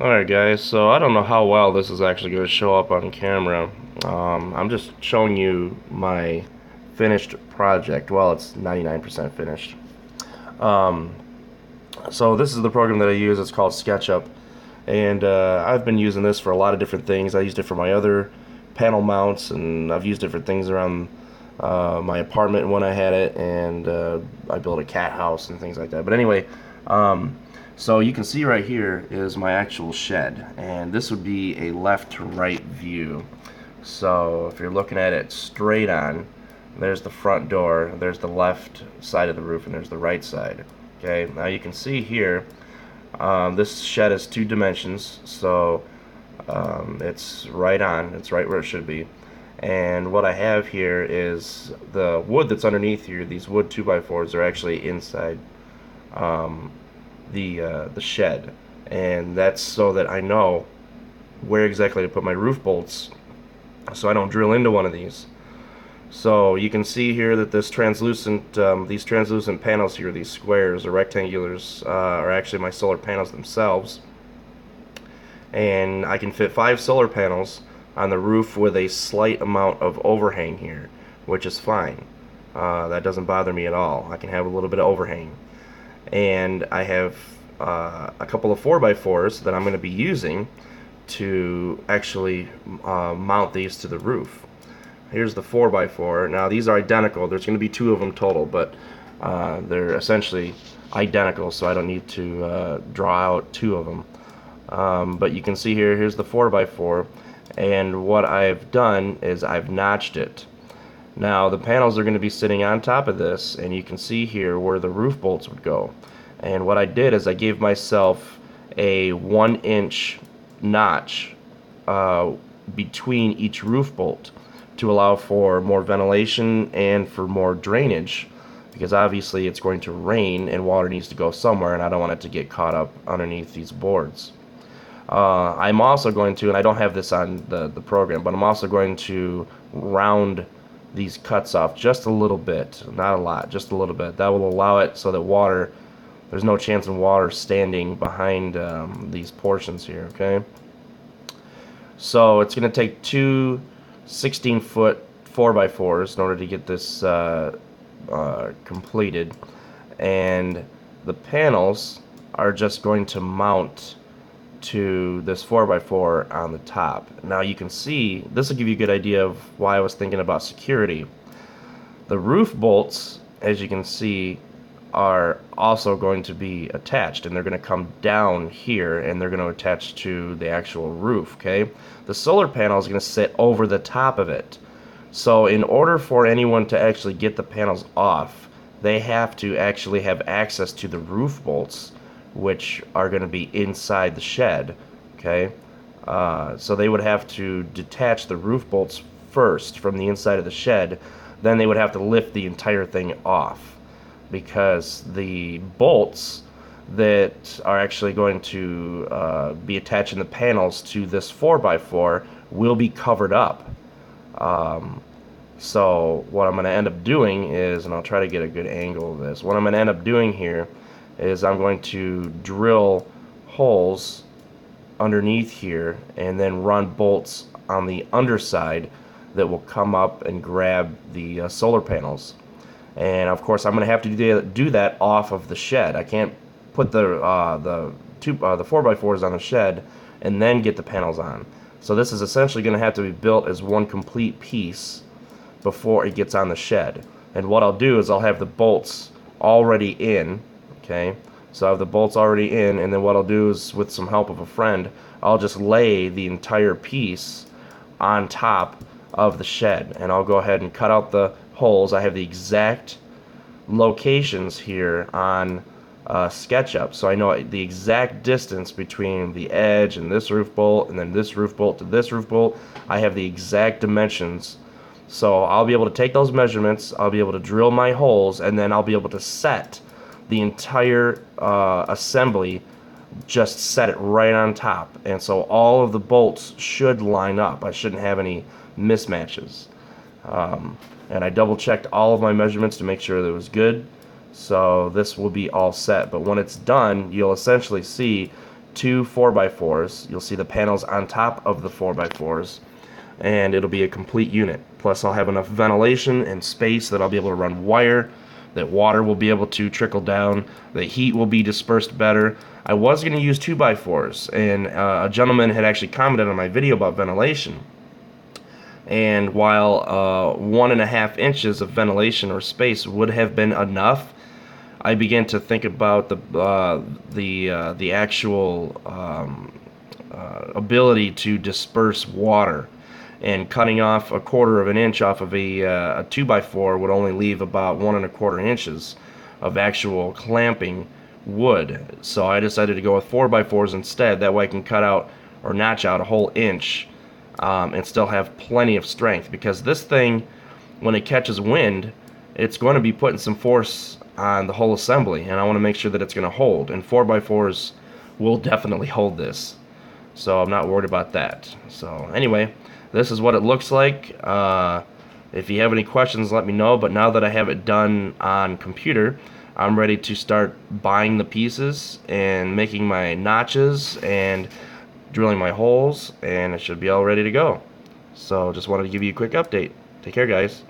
Alright guys, so I don't know how well this is actually going to show up on camera. I'm just showing you my finished project. Well, it's 99% finished. Um, so this is the program that I use. It's called SketchUp. And I've been using this for a lot of different things. I used it for my other panel mounts, and I've used different things around my apartment when I had it, and I built a cat house and things like that. But anyway, so you can see right here is my actual shed, and this would be a left to right view. So if you're looking at it straight on, there's the front door, there's the left side of the roof, and there's the right side. Okay, now you can see here, this shed is 2 dimensions, so it's right on, it's right where it should be. And what I have here is the wood that's underneath here. These wood 2x4s are actually inside the shed, and that's so that I know where exactly to put my roof bolts, so I don't drill into one of these. So you can see here that this translucent, these translucent panels here, these squares or rectangulars, are actually my solar panels themselves, and I can fit 5 solar panels on the roof with a slight amount of overhang here, which is fine. That doesn't bother me at all. I can have a little bit of overhang. And I have a couple of 4x4s that I'm going to be using to actually mount these to the roof. Here's the 4x4. Now these are identical. There's going to be 2 of them total, but they're essentially identical, so I don't need to draw out 2 of them. But you can see here, here's the 4x4, and what I've done is I've notched it. Now the panels are going to be sitting on top of this, and you can see here where the roof bolts would go. And what I did is I gave myself a 1-inch notch between each roof bolt to allow for more ventilation and for more drainage, because obviously it's going to rain and water needs to go somewhere, and I don't want it to get caught up underneath these boards. I'm also going to, and I don't have this on the program, but I'm also going to round these cuts off just a little bit, not a lot, just a little bit. That will allow it so that there's no chance of water standing behind these portions here, okay? So it's going to take 2 16-foot 4x4s in order to get this completed, and the panels are just going to mount to this 4x4 on the top. Now you can see, this will give you a good idea of why I was thinking about security. The roof bolts, as you can see, are also going to be attached, and they're going to come down here, and they're going to attach to the actual roof, okay? The solar panel is going to sit over the top of it. So in order for anyone to actually get the panels off, they have to actually have access to the roof bolts, which are going to be inside the shed, okay? So they would have to detach the roof bolts first from the inside of the shed, then they would have to lift the entire thing off, because the bolts that are actually going to be attaching the panels to this 4x4 will be covered up. So what I'm going to end up doing is, and I'll try to get a good angle of this, what I'm going to end up doing here is I'm going to drill holes underneath here and then run bolts on the underside that will come up and grab the solar panels. And of course I'm going to have to do that off of the shed. I can't put the 4x4s on the shed and then get the panels on. So this is essentially going to have to be built as one complete piece before it gets on the shed. And what I'll do is I'll have the bolts already in. Okay, so I have the bolts already in, and then what I'll do is, with some help of a friend, I'll just lay the entire piece on top of the shed, and I'll go ahead and cut out the holes. I have the exact locations here on SketchUp, so I know the exact distance between the edge and this roof bolt, and then this roof bolt to this roof bolt. I have the exact dimensions, so I'll be able to take those measurements, I'll be able to drill my holes, and then I'll be able to set the entire assembly, just set it right on top, and so all of the bolts should line up. I shouldn't have any mismatches, and I double checked all of my measurements to make sure that it was good, so this will be all set. But when it's done, you'll essentially see two 4x4s. You'll see the panels on top of the 4x4s, and it'll be a complete unit. Plus I'll have enough ventilation and space that I'll be able to run wire, that water will be able to trickle down, the heat will be dispersed better. I was going to use 2x4s, and a gentleman had actually commented on my video about ventilation. And while 1.5 inches of ventilation or space would have been enough, I began to think about the actual ability to disperse water, and cutting off 1/4 of an inch off of a 2x4 would only leave about 1.25 inches of actual clamping wood. So I decided to go with 4x4s instead. That way I can cut out or notch out a whole inch and still have plenty of strength, because this thing, when it catches wind, it's going to be putting some force on the whole assembly, and I want to make sure that it's going to hold, and 4x4s will definitely hold this, so I'm not worried about that. So anyway, this is what it looks like. If you have any questions, let me know, but now that I have it done on computer, I'm ready to start buying the pieces and making my notches and drilling my holes, and it should be all ready to go. So just wanted to give you a quick update. Take care, guys.